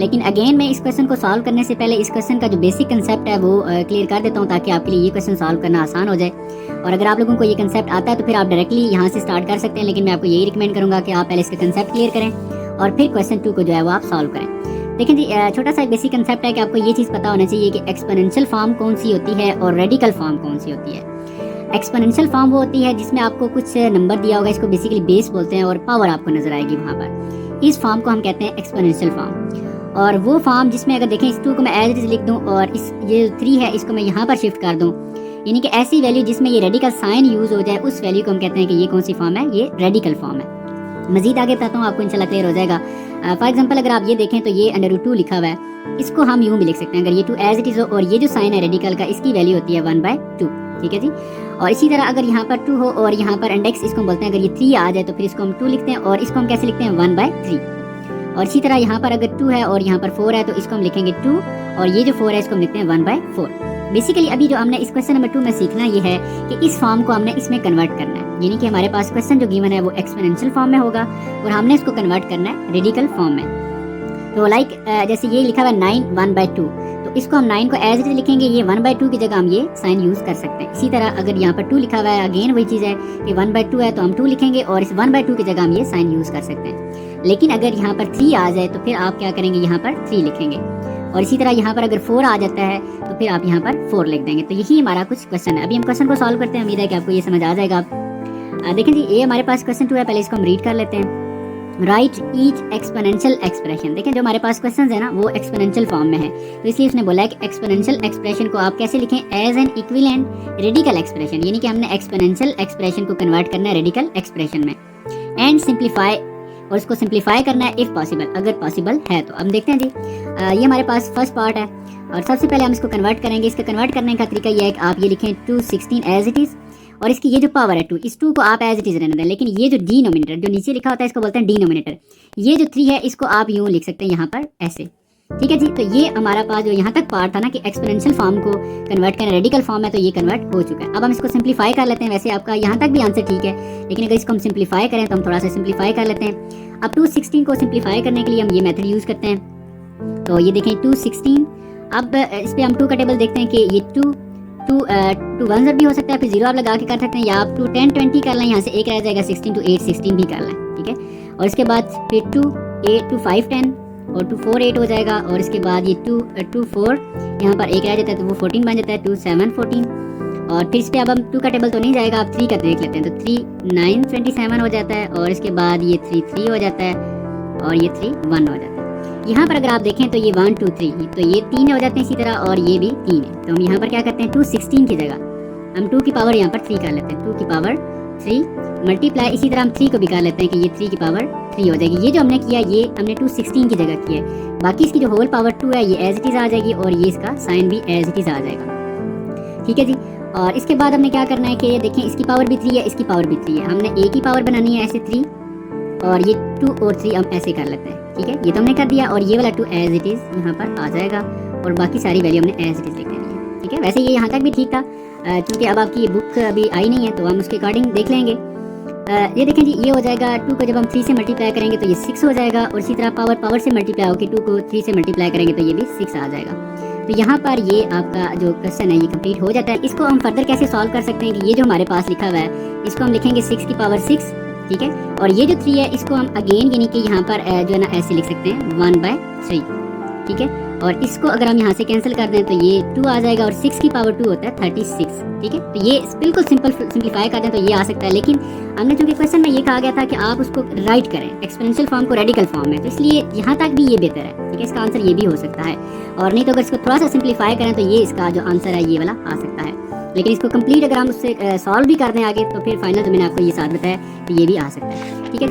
लेकिन अगेन मैं इस क्वेश्चन को सॉल्व करने से पहले इस क्वेश्चन का जो बेसिक कंसेप्ट है वो क्लियर कर देता हूँ, ताकि आपके लिए ये क्वेश्चन सॉल्व करना आसान हो जाए। और अगर आप लोगों को ये कंसेप्ट आता है तो फिर आप डायरेक्टली यहाँ से स्टार्ट कर सकते हैं, लेकिन मैं आपको यही रिकमेंड करूँगा कि आप पहले इसका कंसेप्ट क्लियर करें और फिर क्वेश्चन 2 को जो है वो आप सॉल्व करें। देखें जी, छोटा सा एक बेसिक कंसेप्ट है कि आपको ये चीज़ पता होना चाहिए कि एक्सपोनेंशियल फॉर्म कौन सी होती है और रेडिकल फॉर्म कौन सी होती है। एक्सपोनेंशियल फॉर्म वो होती है जिसमें आपको कुछ नंबर दिया होगा, इसको बेसिकली बेस बोलते हैं, और पावर आपको नजर आएगी वहाँ पर। इस फॉर्म को हम कहते हैं एक्सपोनेंशियल फॉर्म। और वो फॉर्म जिसमें अगर देखें इस 2 को मैं एज इट इज लिख दूँ और इस ये 3 है इसको मैं यहाँ पर शिफ्ट कर दूँ, यानी कि ऐसी वैल्यू जिसमें ये रेडिकल साइन यूज हो जाए, उस वैल्यू को हम कहते हैं कि ये कौन सी फॉर्म है, ये रेडिकल फॉर्म है। मजीद आगे बताता हूँ, आपको इंशाल्लाह क्लियर हो जाएगा। फॉर एग्जांपल अगर आप ये देखें तो ये √2 लिखा हुआ है, इसको हम यूं भी लिख सकते हैं, अगर ये 2 एज इट इज हो और ये जो साइन है रेडिकल का, इसकी वैल्यू होती है 1/2, ठीक है जी। और इसी तरह अगर यहाँ पर 2 हो और यहाँ पर इंडेक्स इसको हम बोलते हैं, अगर ये 3 आ जाए तो फिर इसको हम 2 लिखते हैं, और इसको हम कैसे लिखते हैं 1/3। और इसी तरह यहाँ पर अगर 2 है और यहाँ पर 4 है तो इसको हम लिखेंगे 2, और ये जो 4 है इसको हम लिखते हैं 1/4। बेसिकली अभी जो हमने इस क्वेश्चन नंबर 2 में सीखना ये है कि इस फॉर्म को हमने इसमें कन्वर्ट करना है, यानी कि हमारे पास क्वेश्चन जो गिवन है वो एक्सपोनेंशियल फॉर्म में होगा और हमने इसको कन्वर्ट करना है रेडिकल फॉर्म में। तो लाइक जैसे ये लिखा हुआ है 9 1/2, तो इसको हम 9 को एज इट इज लिखेंगे, ये 1/2 की जगह हम ये साइन यूज कर सकते हैं। इसी तरह अगर यहाँ पर 2 लिखा हुआ है, अगेन वही चीज़ है कि 1/2 है तो हम 2 लिखेंगे और इस 1/2 की जगह हम ये साइन यूज कर सकते हैं। लेकिन अगर यहाँ पर 3 आ जाए तो फिर आप क्या करेंगे, यहाँ पर 3 लिखेंगे। और इसी तरह यहाँ पर अगर 4 आ जाता है तो फिर आप यहाँ पर 4 लिख देंगे। तो यही हमारा कुछ क्वेश्चन है। अभी हम क्वेश्चन को सॉल्व करते हैं, उम्मीद है कि आपको ये समझ आ जाएगा। देखें जी, ये हमारे पास क्वेश्चन 2 है, पहले इसको हम रीड कर लेते हैं। Right each exponential expression. देखें जो हमारे पास क्वेश्चन है ना वो एक्सपोनेंशियल फॉर्म में है, तो इसलिए उसने बोला है कि एक्सपोनेंशियल एक्सप्रेशन को आप कैसे लिखें, as an equivalent radical expression, यानी कि हमने एक्सपोनेंशियल एक्सप्रेशन को कन्वर्ट करना है रेडिकल एक्सप्रेशन में, एंड सिंप्लीफाई, और इसको सिंप्लीफाई करना है इफ पॉसिबल, अगर पॉसिबल है तो। अब देखते हैं जी, ये हमारे पास फर्स्ट पार्ट है और सबसे पहले हम इसको कन्वर्ट करेंगे। इसका कन्वर्ट करने का तरीका यह है कि आप ये लिखें 216 एज इट इज, और इसकी ये जो पावर है 2, इस 2 को आप एज इट इज रहने दें, लेकिन ये जो डिनोमिनेटर जो नीचे लिखा होता है इसको बोलते हैं डिनोमिनेटर। ये जो 3 है इसको आप यूं लिख सकते हैं यहाँ पर ऐसे, ठीक है जी। तो ये हमारा पास जो यहाँ तक पार्ट था ना कि एक्सपोनेंशियल फॉर्म को कन्वर्ट करना रेडिकल फॉर्म है, तो ये कन्वर्ट हो चुका है। अब हम इसको सिंप्लीफाई कर लेते हैं। वैसे आपका यहाँ तक भी आंसर ठीक है, लेकिन अगर इसको हम सिंप्लीफाई करें तो हम थोड़ा सा सिंप्लीफाई कर लेते हैं। अब 216 को सिंप्लीफाई करने के लिए हम ये मेथड यूज करते हैं। तो ये देखें 216, अब इस पर हम 2 का टेबल देखते हैं कि ये 2 1 भी हो सकता है, फिर 0 आप लगा के कर सकते हैं, या आप 2 10 20 कर लें, यहाँ से 1 रह जाएगा 16 2 8 16 भी कर लें, ठीक है। और इसके बाद फिर 2 8 2 5 10 और 2 4 8 हो जाएगा, और इसके बाद ये 2 2 4 यहाँ पर 1 रह जाता है तो वो 14 बन जाता है, 2 7 14। और फिर इस पर अब हम 2 का टेबल तो नहीं जाएगा, आप 3 का देख लेते हैं, तो 3 9 27 हो जाता है, और इसके बाद ये 3 3 हो जाता है, और ये 3 1 हो जाता है। यहाँ पर अगर आप देखें तो ये 1 2 3, तो ये 3 हो जाते हैं इसी तरह, और ये भी 3 है। तो हम यहाँ पर क्या करते हैं, 216 की जगह हम 2 की पावर यहाँ पर 3 कर लेते हैं, 2 की पावर 3 मल्टीप्लाई, इसी तरह हम 3 को भी कर लेते हैं कि ये 3 की पावर 3 हो जाएगी। ये जो हमने किया ये हमने 216 की जगह किया है, बाकी इसकी जो होल पावर 2 है ये एज इट इज आ जाएगी, और ये इसका साइन भी एज इट इज आ जाएगा, ठीक है जी। और इसके बाद हमने क्या करना है कि देखें इसकी पावर भी 3 है, इसकी पावर भी 3 है, हमने एक ही पावर बनानी है ऐसे 3, और ये 2 और 3 हम ऐसे कर लेते हैं, ठीक है। ये तो हमने कर दिया, और ये वाला 2 एज इट इज यहाँ पर आ जाएगा, और बाकी सारी वैल्यू हमने एज इट इज लिख देनी है, ठीक है। वैसे ये यहाँ तक भी ठीक था, क्योंकि अब आपकी ये बुक अभी आई नहीं है तो हम उसके अकॉर्डिंग देख लेंगे। ये देखें जी, ये हो जाएगा 2 को जब हम 3 से मल्टीप्लाई करेंगे तो ये 6 हो जाएगा, और इसी तरह पावर से मल्टीप्लाई होकर 2 को 3 से मल्टीप्लाई करेंगे तो ये भी 6 आ जाएगा। तो यहाँ पर ये आपका जो क्वेश्चन है ये कंप्लीट हो जाता है। इसको हम फर्दर कैसे सॉल्व कर सकते हैं कि ये जो हमारे पास लिखा हुआ है इसको हम लिखेंगे 6 की पावर 6, ठीक है। और ये जो 3 है इसको हम अगेन यानी कि यहाँ पर जो है ना ऐसे लिख सकते हैं 1/3, ठीक है। और इसको अगर हम यहाँ से कैंसिल कर दें तो ये 2 आ जाएगा, और 6 की पावर 2 होता है 36, ठीक है। तो ये बिल्कुल सिंप्लीफाई कर दें तो ये आ सकता है, लेकिन हमने चूंकि क्वेश्चन में ये कहा गया था कि आप उसको राइट करें एक्सपोनेंशियल फॉर्म को रेडिकल फॉर्म में, तो इसलिए यहाँ तक भी ये बेहतर है, ठीक है। इसका आंसर ये भी हो सकता है, और नहीं तो अगर इसको थोड़ा सा सिंप्लीफाई करें तो ये इसका जो आंसर है ये वाला आ सकता है। लेकिन इसको कंप्लीट अगर हम उससे सॉल्व भी कर दें आगे तो फिर फाइनल जो मैंने आपको ये साथ बताया तो ये भी आ सकता है, ठीक है जी।